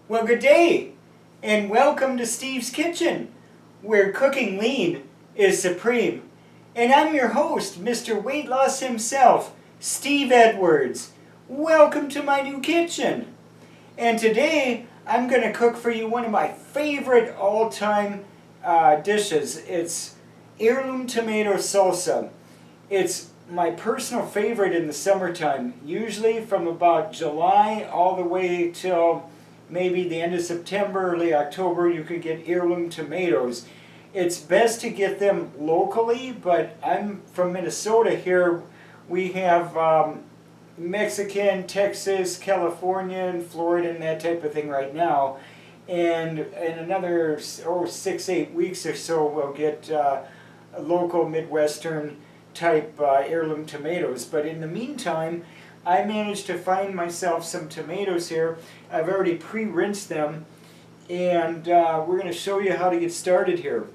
Well, good day, and welcome to Steve's Kitchen, where cooking lean is supreme. And I'm your host, Mr. Weight Loss himself, Steve Edwards. Welcome to my new kitchen. And today, I'm going to cook for you one of my favorite all-time dishes. It's Heirloom Tomato Salsa. It's my personal favorite in the summertime, usually from about July all the way till maybe the end of September, early October. You could get heirloom tomatoes. It's best to get them locally, but I'm from Minnesota here. We have Mexican, Texas, California, Florida, and that type of thing right now. And in another 6-8 weeks or so, we'll get local Midwestern type heirloom tomatoes. But in the meantime, I managed to find myself some tomatoes here. I've already pre-rinsed them, and we're going to show you how to get started here.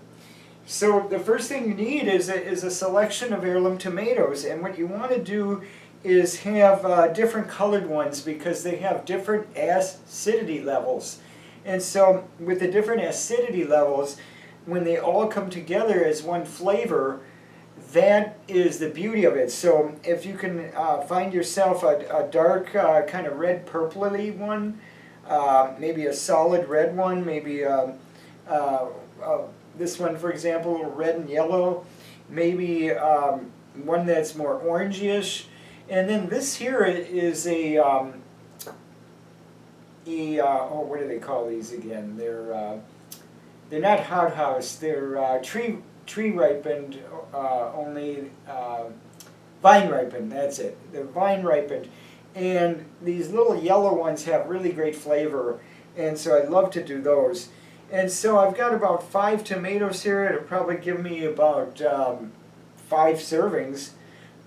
So the first thing you need is a selection of heirloom tomatoes, and what you want to do is have different colored ones because they have different acidity levels. And so with the different acidity levels, when they all come together as one flavor, that is the beauty of it. So if you can find yourself a dark kind of red purpley one, maybe a solid red one, maybe this one for example, red and yellow, maybe one that's more orangey-ish. And then this here is what do they call these again? They're not hothouse, they're tree ripened, only vine ripened, that's it. They're vine ripened. And these little yellow ones have really great flavor, and so I love to do those. And so I've got about 5 tomatoes here. It'll probably give me about 5 servings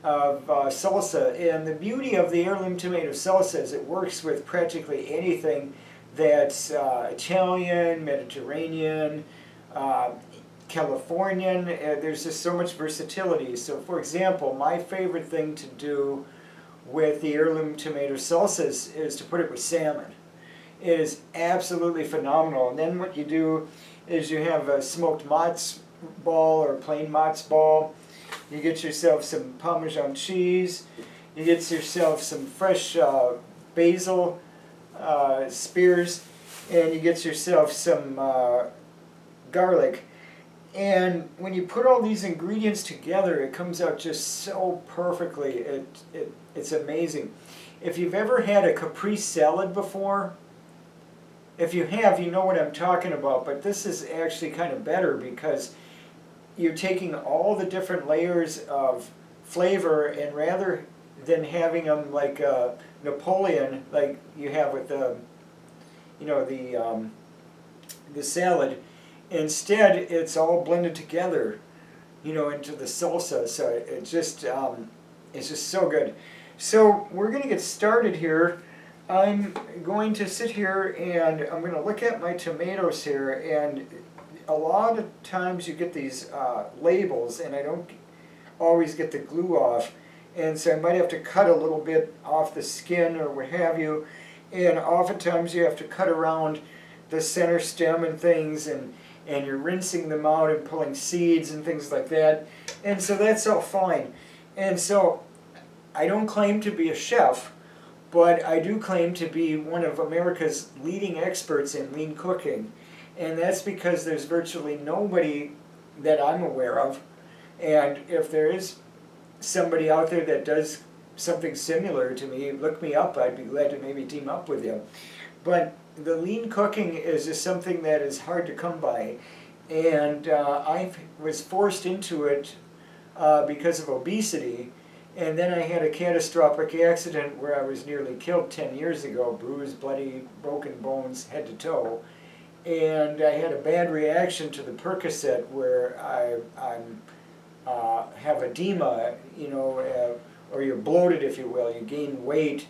of salsa. And the beauty of the heirloom tomato salsa is it works with practically anything that's Italian, Mediterranean, Californian. There's just so much versatility. So for example, my favorite thing to do with the heirloom tomato salsas is to put it with salmon. It is absolutely phenomenal. And then what you do is you have a smoked mozz ball or a plain mozz ball. You get yourself some Parmesan cheese. You get yourself some fresh basil spears, and you get yourself some garlic. And when you put all these ingredients together, it comes out just so perfectly. It's amazing. If you've ever had a caprese salad before, if you have, you know what I'm talking about. But this is actually kind of better because you're taking all the different layers of flavor, and rather than having them like Napoleon, like you have with the salad, instead it's all blended together, into the salsa. So it's just so good. So we're going to get started here. I'm going to sit here and I'm going to look at my tomatoes here, and a lot of times you get these labels and I don't always get the glue off, and so I might have to cut a little bit off the skin or what have you, and oftentimes you have to cut around the center stem and things, and you're rinsing them out and pulling seeds and things like that, and so that's all fine. And so I don't claim to be a chef, but I do claim to be one of America's leading experts in lean cooking. And that's because there's virtually nobody that I'm aware of. And if there is somebody out there that does something similar to me, look me up. I'd be glad to maybe team up with you. But the lean cooking is just something that is hard to come by. And I was forced into it because of obesity. And then I had a catastrophic accident where I was nearly killed 10 years ago, bruised, bloody, broken bones, head to toe. And I had a bad reaction to the Percocet where I have edema, or you're bloated, if you will. You gain weight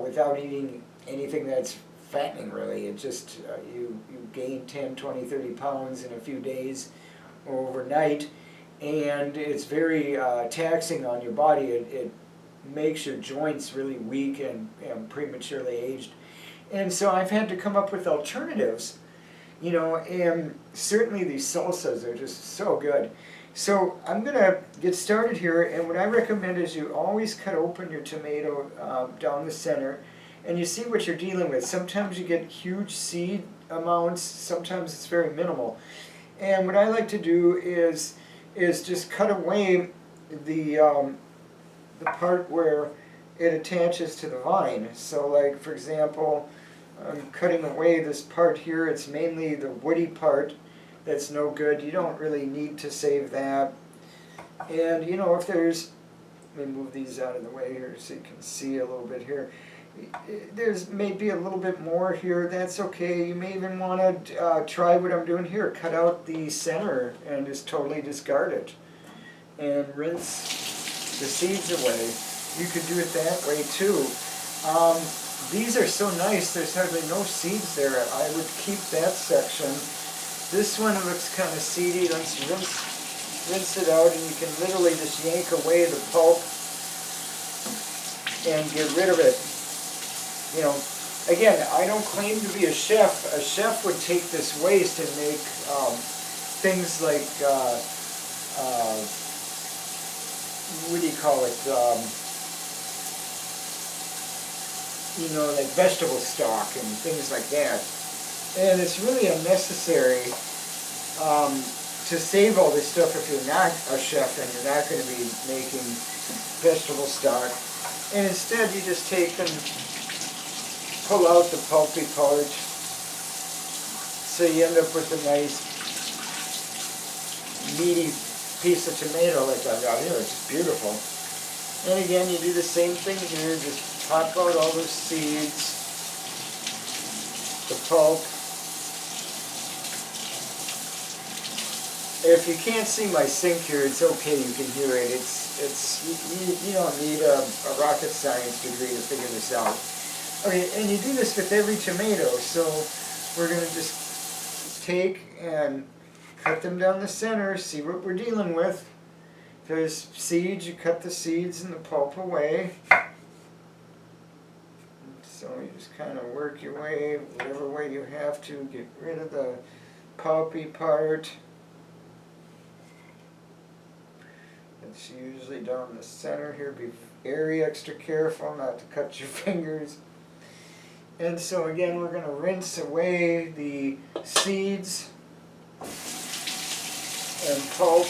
without eating anything that's fattening, really. It just, you gain 10, 20, 30 pounds in a few days or overnight. And it's very taxing on your body. It makes your joints really weak and prematurely aged. And so I've had to come up with alternatives, you know, and certainly these salsas are just so good. So I'm going to get started here, and what I recommend is you always cut open your tomato down the center, and you see what you're dealing with. Sometimes you get huge seed amounts, sometimes it's very minimal. And what I like to do is just cut away the part where it attaches to the vine. So like, for example, I'm cutting away this part here. It's mainly the woody part that's no good. You don't really need to save that. And you know, if there's, let me move these out of the way here so you can see a little bit here. There's maybe a little bit more here, that's okay. You may even want to try what I'm doing here. Cut out the center and just totally discard it. And rinse the seeds away. You could do it that way too. These are so nice, there's hardly no seeds there. I would keep that section. This one looks kind of seedy. Let's rinse it out, and you can literally just yank away the pulp and get rid of it. You know, again, I don't claim to be a chef. A chef would take this waste and make things like, what do you call it? You know, like vegetable stock and things like that. And it's really unnecessary to save all this stuff if you're not a chef and you're not going to be making vegetable stock. And instead you just take and pull out the pulpy part, so you end up with a nice meaty piece of tomato like I've got here. It's beautiful. And again, you do the same thing here. Just pop out all those seeds, the pulp. If you can't see my sink here, it's okay. You can hear it. You don't need a rocket science degree to figure this out. Okay, and you do this with every tomato. So we're going to just take and cut them down the center, see what we're dealing with. If there's seeds, you cut the seeds and the pulp away. So you just kind of work your way, whatever way you have to, get rid of the pulpy part. It's usually down the center here. Be very extra careful not to cut your fingers. And so again, we're going to rinse away the seeds and pulp.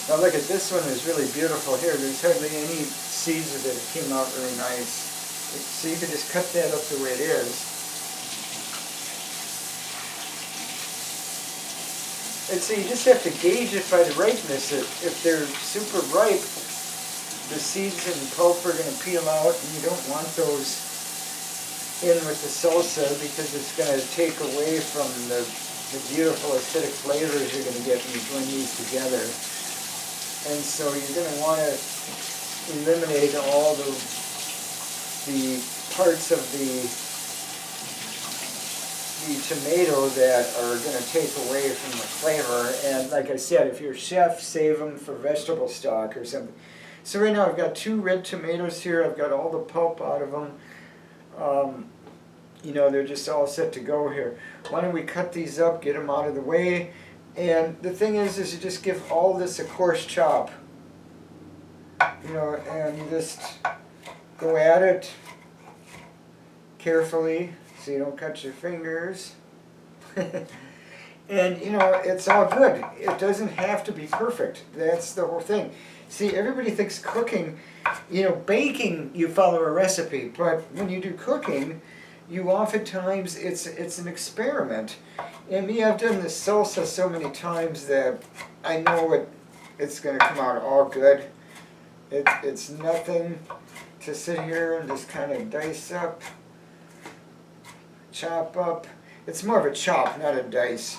Now look at this one, is really beautiful here. There's hardly any seeds of it. It came out really nice. So you can just cut that up the way it is. And so you just have to gauge it by the ripeness. If they're super ripe, the seeds and pulp are going to peel out, and you don't want those in with the salsa because it's going to take away from the beautiful acidic flavors you're going to get when you blend these together. And so you're going to want to eliminate all the parts of the tomato that are going to take away from the flavor. And like I said, if you're a chef, save them for vegetable stock or something. So right now I've got 2 red tomatoes here. I've got all the pulp out of them. You know, they're just all set to go here. Why don't we cut these up, get them out of the way. And the thing is you just give all this a coarse chop. You know, and you just go at it carefully so you don't cut your fingers. And you know, it's all good. It doesn't have to be perfect. That's the whole thing. See, everybody thinks cooking, you know, baking, you follow a recipe, but when you do cooking, you oftentimes, it's an experiment. And me, I've done this salsa so many times that I know it's going to come out all good. It's nothing to sit here and just kind of dice up, chop up. It's more of a chop, not a dice.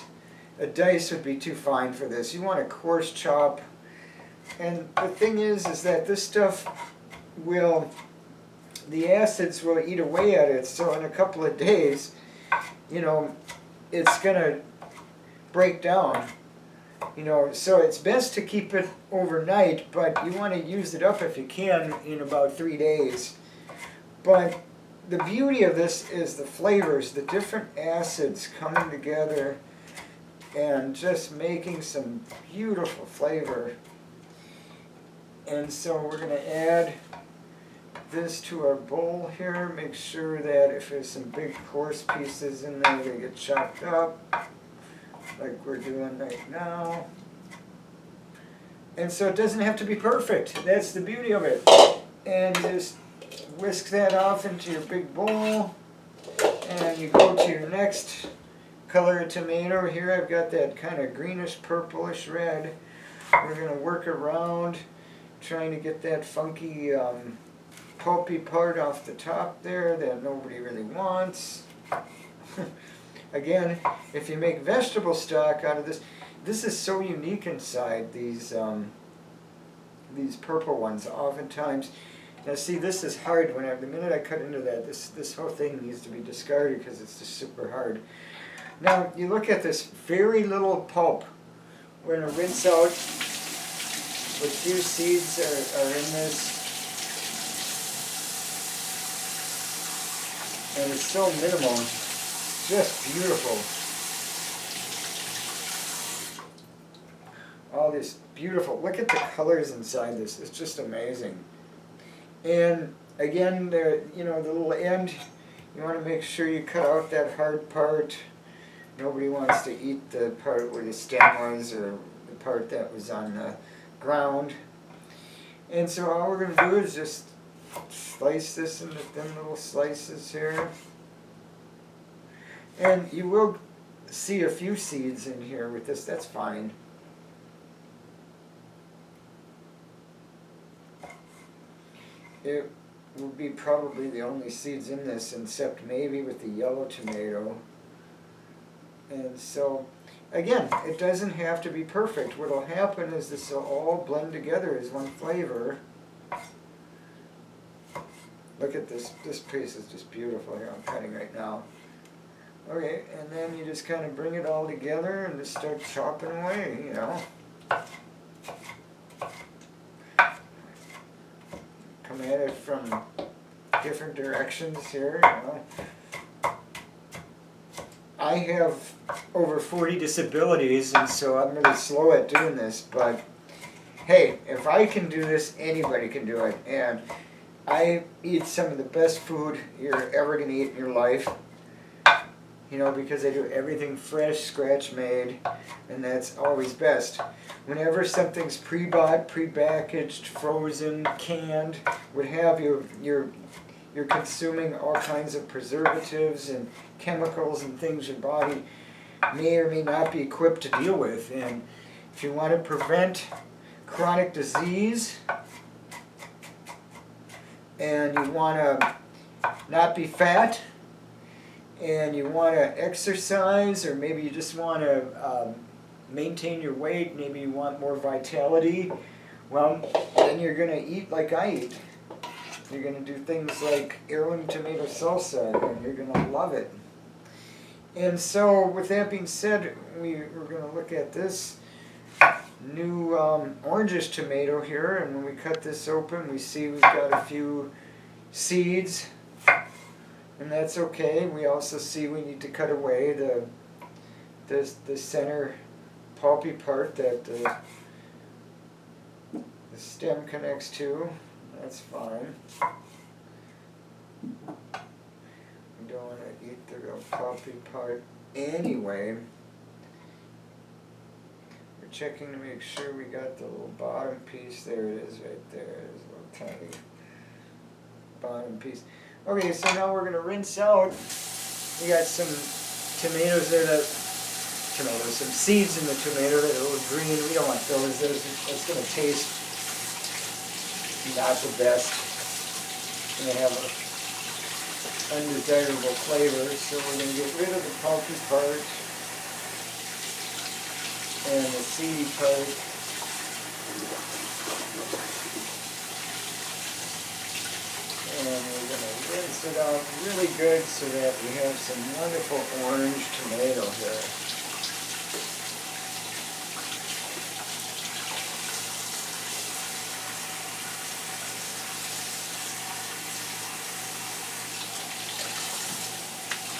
A dice would be too fine for this. You want a coarse chop. And the thing is that this stuff will, the acids will eat away at it. So in a couple of days, you know, it's going to break down. You know, so it's best to keep it overnight, but you want to use it up if you can in about 3 days. But the beauty of this is the flavors, the different acids coming together and just making some beautiful flavor. And so we're going to add this to our bowl here. Make sure that if there's some big coarse pieces in there, they get chopped up like we're doing right now. And so it doesn't have to be perfect. That's the beauty of it. And you just whisk that off into your big bowl, and you go to your next color of tomato. Here I've got that kind of greenish purplish red. We're going to work around trying to get that funky pulpy part off the top there that nobody really wants. Again, if you make vegetable stock out of this, this is so unique inside these purple ones. Oftentimes, now see, this is hard. The minute I cut into that, this whole thing needs to be discarded because it's just super hard. Now you look at this very little pulp. We're going to rinse out. What few seeds are in this, and it's so minimal, just beautiful. All this beautiful, look at the colors inside this, it's just amazing. And again, the little end, you want to make sure you cut out that hard part. Nobody wants to eat the part where the stem was or the part that was on the ground. And so all we're going to do is just slice this into thin little slices here. And you will see a few seeds in here with this, that's fine. It will be probably the only seeds in this, except maybe with the yellow tomato. And so, again, it doesn't have to be perfect. What will happen is this will all blend together as one flavor. Look at this. This piece is just beautiful here. I'm cutting right now. Okay, and then you just kind of bring it all together and just start chopping away, you know. Come at it from different directions here, you know. I have over 40 disabilities, and so I'm really slow at doing this, but hey, if I can do this, anybody can do it. And I eat some of the best food you're ever going to eat in your life, you know, because I do everything fresh, scratch made, and that's always best. Whenever something's pre-bought, pre-packaged, frozen, canned, what have you, you're consuming all kinds of preservatives and chemicals and things your body may or may not be equipped to deal with. And if you want to prevent chronic disease and you want to not be fat and you want to exercise, or maybe you just want to maintain your weight, maybe you want more vitality, well, then you're going to eat like I eat. You're going to do things like Heirloom tomato salsa, and you're going to love it. And so, with that being said, we're going to look at this new orangish tomato here, and when we cut this open, we see we've got a few seeds, and that's okay. We also see we need to cut away the center pulpy part that the stem connects to. That's fine. We don't want to eat the real pulpy part anyway. We're checking to make sure we got the little bottom piece. There it is right there. There's a little tiny bottom piece. Okay, so now we're going to rinse out. We got some tomatoes there some seeds in the tomato that are a little green. We don't want those. It's going to taste not the best. And they have an undesirable flavor, so we're going to get rid of the pulpy part and the seedy part. And we're going to rinse it out really good so that we have some wonderful orange tomato here.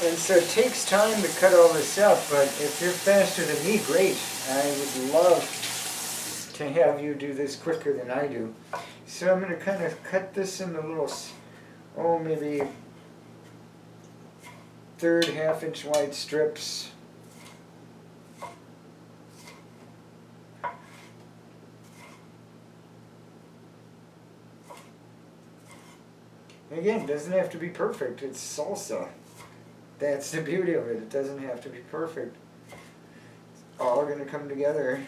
And so it takes time to cut all this up, but if you're faster than me, great. I would love to have you do this quicker than I do. So I'm going to kind of cut this into little, maybe 1/3 half-inch wide strips. Again, it doesn't have to be perfect. It's salsa. That's the beauty of it. It doesn't have to be perfect. It's all going to come together.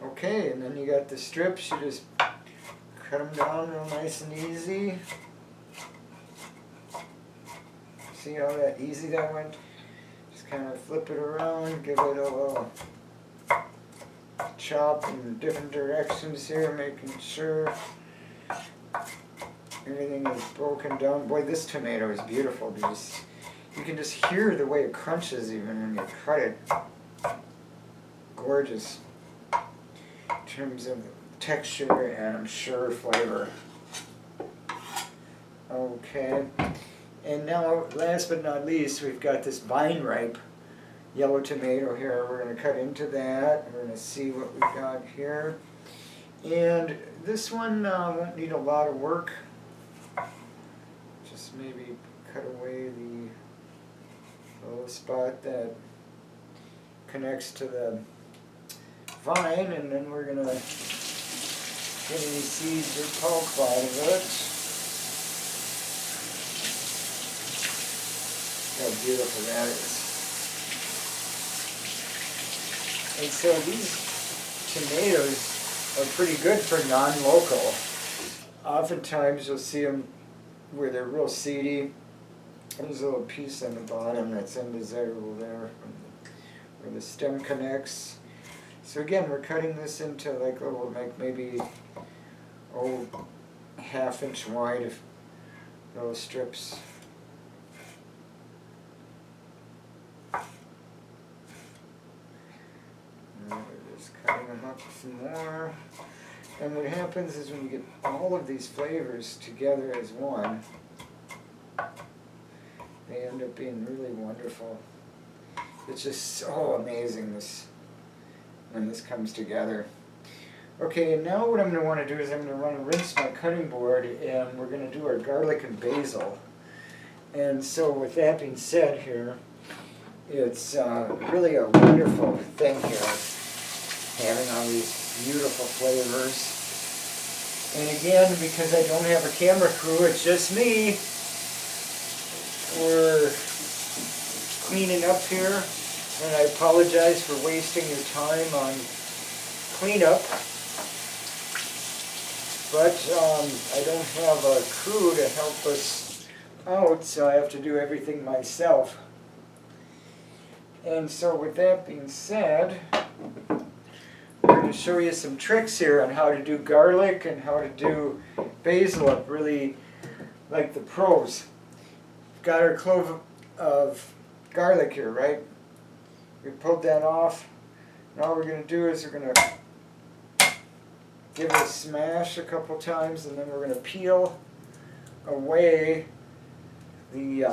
Okay, and then you got the strips. You just cut them down real nice and easy. See how that easy that went? Just kind of flip it around, give it a little chop in different directions here, making sure everything is broken down. Boy, this tomato is beautiful because you can just hear the way it crunches even when you cut it. Gorgeous in terms of texture and I'm sure flavor. Okay, and now last but not least, we've got this vine ripe yellow tomato here. We're going to cut into that. We're going to see what we've got here. And this one won't need a lot of work. Just maybe cut away the little spot that connects to the vine, and then we're going to get any seeds or pulp out of it. How beautiful that is. And so these tomatoes are pretty good for non-local. Oftentimes you'll see them where they're real seedy. There's a little piece on the bottom that's undesirable there where the stem connects. So again, we're cutting this into like maybe 1/2 inch wide of little strips. We're just cutting them up some more. And what happens is when you get all of these flavors together as one, they end up being really wonderful. It's just so amazing when this comes together. Okay, and now what I'm going to want to do is I'm going to rinse my cutting board, and we're going to do our garlic and basil. And so with that being said here, it's really a wonderful thing here, having all these beautiful flavors. And again, because I don't have a camera crew, it's just me. We're cleaning up here, and I apologize for wasting your time on cleanup. But I don't have a crew to help us out, so I have to do everything myself. And so with that being said, we're going to show you some tricks here on how to do garlic and how to do basil up really like the pros. We've got our clove of garlic here, right? We pulled that off. And all we're going to do is we're going to give it a smash a couple times, and then we're going to peel away the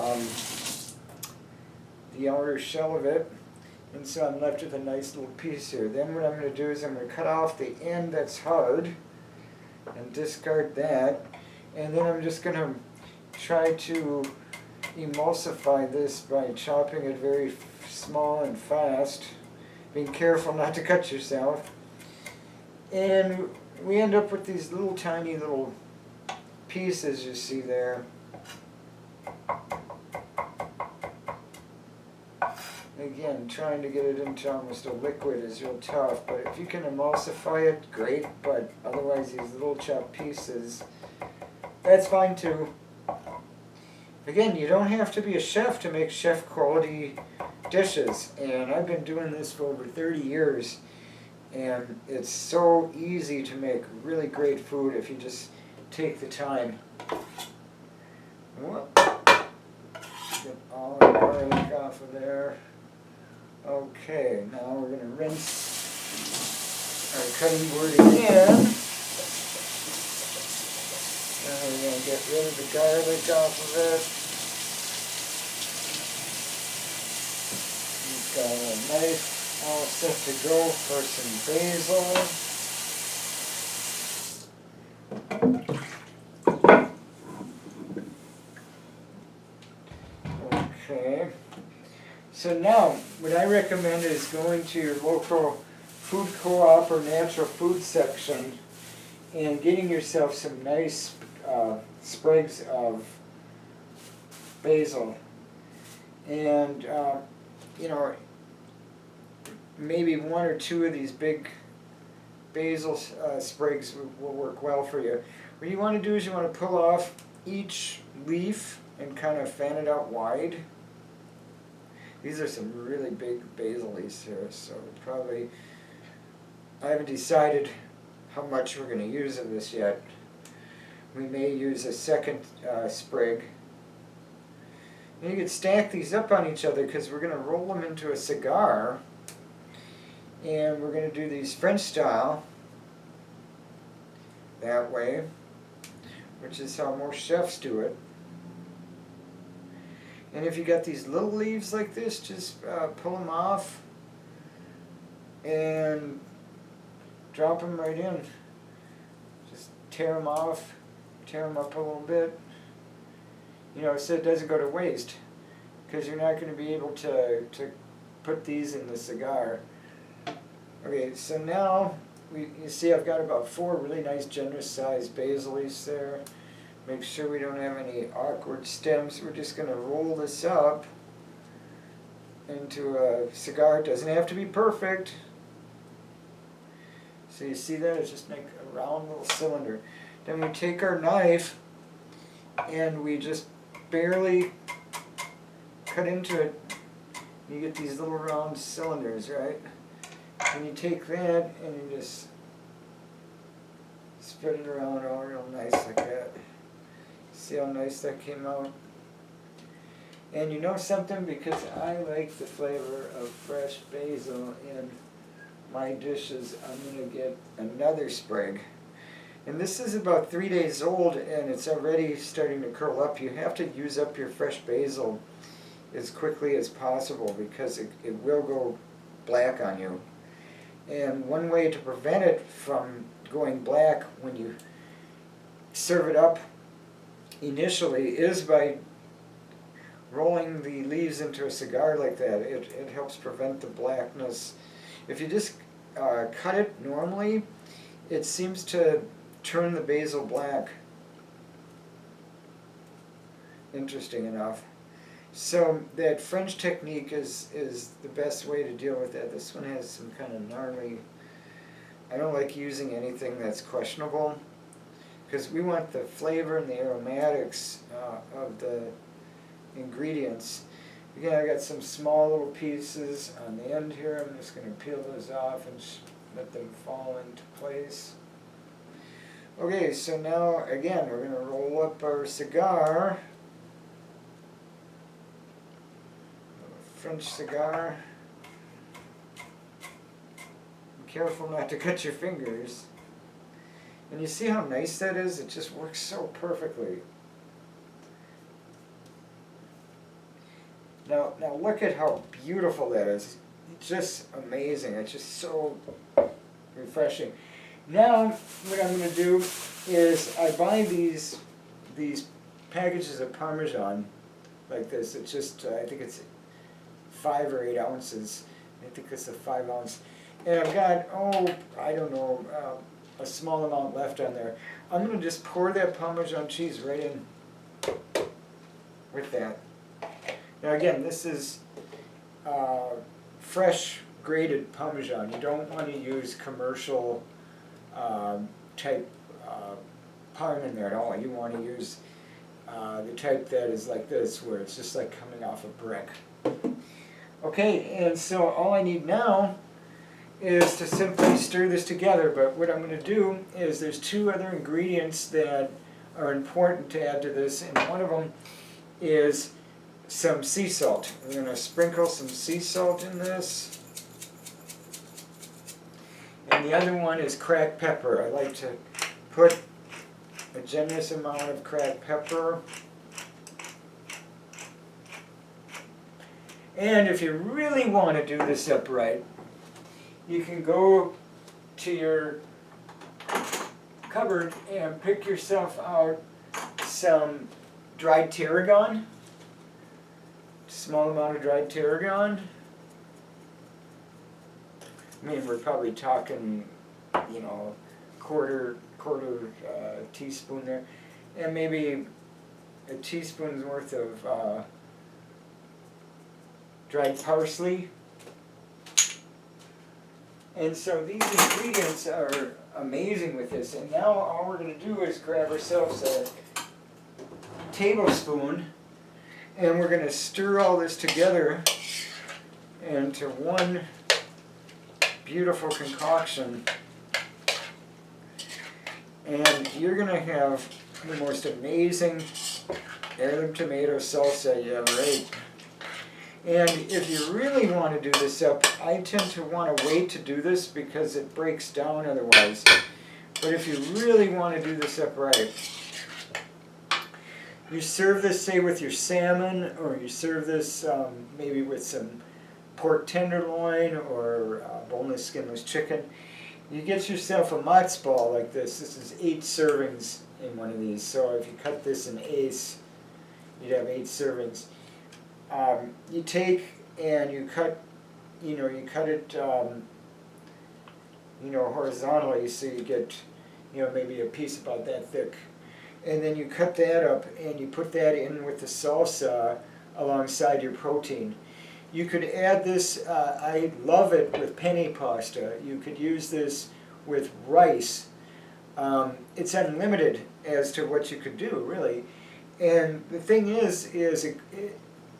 outer shell of it. And so I'm left with a nice little piece here. Then what I'm going to do is I'm going to cut off the end that's hard and discard that. And then I'm just going to try to emulsify this by chopping it very small and fast, being careful not to cut yourself. And we end up with these little tiny little pieces you see there. Again, trying to get it into almost a liquid is real tough, but if you can emulsify it, great, but otherwise these little chopped pieces, that's fine too. Again, you don't have to be a chef to make chef quality dishes, and I've been doing this for over 30 years, and it's so easy to make really great food if you just take the time. Whoop. Get all the garlic off of there. Okay, now we're going to rinse our cutting board again. we're going to get rid of the garlic off of it. We've got a knife all set to go for some basil. Okay. So now, what I recommend is going to your local food co-op or natural food section and getting yourself some nice sprigs of basil. And, maybe one or two of these big basil sprigs will work well for you. What you want to do is you want to pull off each leaf and kind of fan it out wide. These are some really big basil leaves here, so probably, I haven't decided how much we're going to use of this yet. We may use a second sprig. And you can stack these up on each other because we're going to roll them into a cigar. And we're going to do these French style that way, which is how most chefs do it. And if you got these little leaves like this, just pull them off and drop them right in. Just tear them off, tear them up a little bit, so it doesn't go to waste, because you're not going to be able to put these in the cigar. Okay, so now you see I've got about 4 really nice generous sized basil leaves there. Make sure we don't have any awkward stems. We're just going to roll this up into a cigar. It doesn't have to be perfect. So you see that? It's just make a round little cylinder. Then we take our knife and we just barely cut into it. You get these little round cylinders, right? And you take that and you just spread it around all real nice like that. See how nice that came out? And you know something? Because I like the flavor of fresh basil in my dishes, I'm going to get another sprig. And this is about 3 days old and it's already starting to curl up. You have to use up your fresh basil as quickly as possible because it will go black on you. And one way to prevent it from going black when you serve it up initially is by rolling the leaves into a cigar like that. It helps prevent the blackness. If you just cut it normally, it seems to turn the basil black. Interesting enough. So that French technique is the best way to deal with that. This one has some kind of gnarly, I don't like using anything that's questionable because we want the flavor and the aromatics of the ingredients. Again, I got some small little pieces on the end here. I'm just going to peel those off and let them fall into place. Okay, so now again we're going to roll up our cigar. French cigar. Be careful not to cut your fingers. And you see how nice that is? It just works so perfectly. Now look at how beautiful that is. It's just amazing. It's just so refreshing. Now what I'm going to do is I buy these packages of Parmesan like this. It's just I think it's 5 or 8 ounces. I think it's a 5 ounce. And I've got, I don't know, a small amount left on there. I'm going to just pour that Parmesan cheese right in with that. Now again, this is fresh grated Parmesan. You don't want to use commercial type Parm in there at all. You want to use the type that is like this, where it's just like coming off a brick. Okay, and so all I need now is to simply stir this together, but what I'm going to do is there's 2 other ingredients that are important to add to this, and one of them is some sea salt. We're going to sprinkle some sea salt in this, and the other one is cracked pepper. I like to put a generous amount of cracked pepper. And if you really want to do this up right, you can go to your cupboard and pick yourself out some dried tarragon, small amount of dried tarragon. I mean, we're probably talking, you know, quarter teaspoon there, and maybe a teaspoon's worth of dried parsley. And so these ingredients are amazing with this. And now all we're going to do is grab ourselves a tablespoon, and we're going to stir all this together into one beautiful concoction. And you're going to have the most amazing heirloom tomato salsa you ever ate. And if you really want to do this up, I tend to want to wait to do this because it breaks down otherwise. But if you really want to do this up right, you serve this, say, with your salmon, or you serve this maybe with some pork tenderloin or boneless, skinless chicken. You get yourself a matzo ball like this. This is 8 servings in one of these. So if you cut this in eighths, you'd have 8 servings. You take and you cut, you cut it, horizontally, so you get, maybe a piece about that thick. And then you cut that up and you put that in with the salsa alongside your protein. You could add this, I love it with penne pasta. You could use this with rice. It's unlimited as to what you could do, really. And the thing is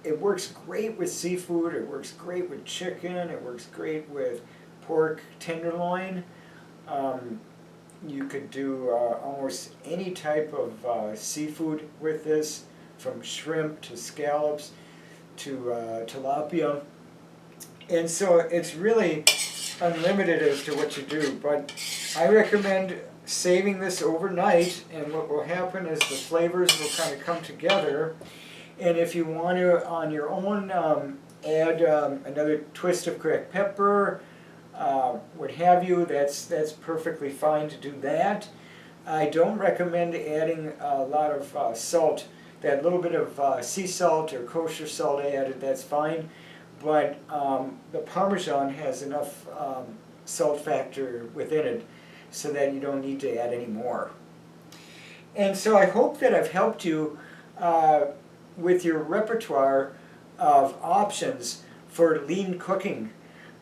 it works great with seafood, it works great with chicken, it works great with pork tenderloin. You could do almost any type of seafood with this, from shrimp to scallops to tilapia. And so it's really unlimited as to what you do. But I recommend saving this overnight, and what will happen is the flavors will kind of come together. And if you want to, on your own, add another twist of cracked pepper, what have you, that's perfectly fine to do that. I don't recommend adding a lot of salt. That little bit of sea salt or kosher salt added, that's fine. But the Parmesan has enough salt factor within it so that you don't need to add any more. And so I hope that I've helped you with your repertoire of options for lean cooking,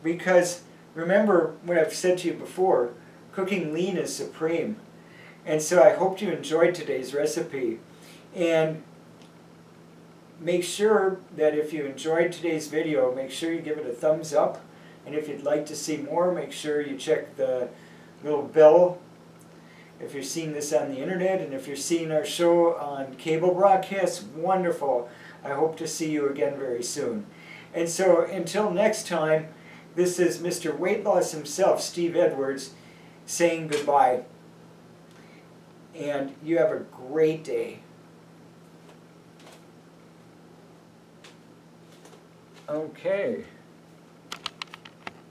because remember what I've said to you before, cooking lean is supreme. And so I hope you enjoyed today's recipe, and make sure that if you enjoyed today's video, make sure you give it a thumbs up, and if you'd like to see more, make sure you check the little bell if you're seeing this on the internet, and if you're seeing our show on cable broadcasts, wonderful. I hope to see you again very soon. And so until next time, this is Mr. Weight Loss himself, Steve Edwards, saying goodbye. And you have a great day. Okay.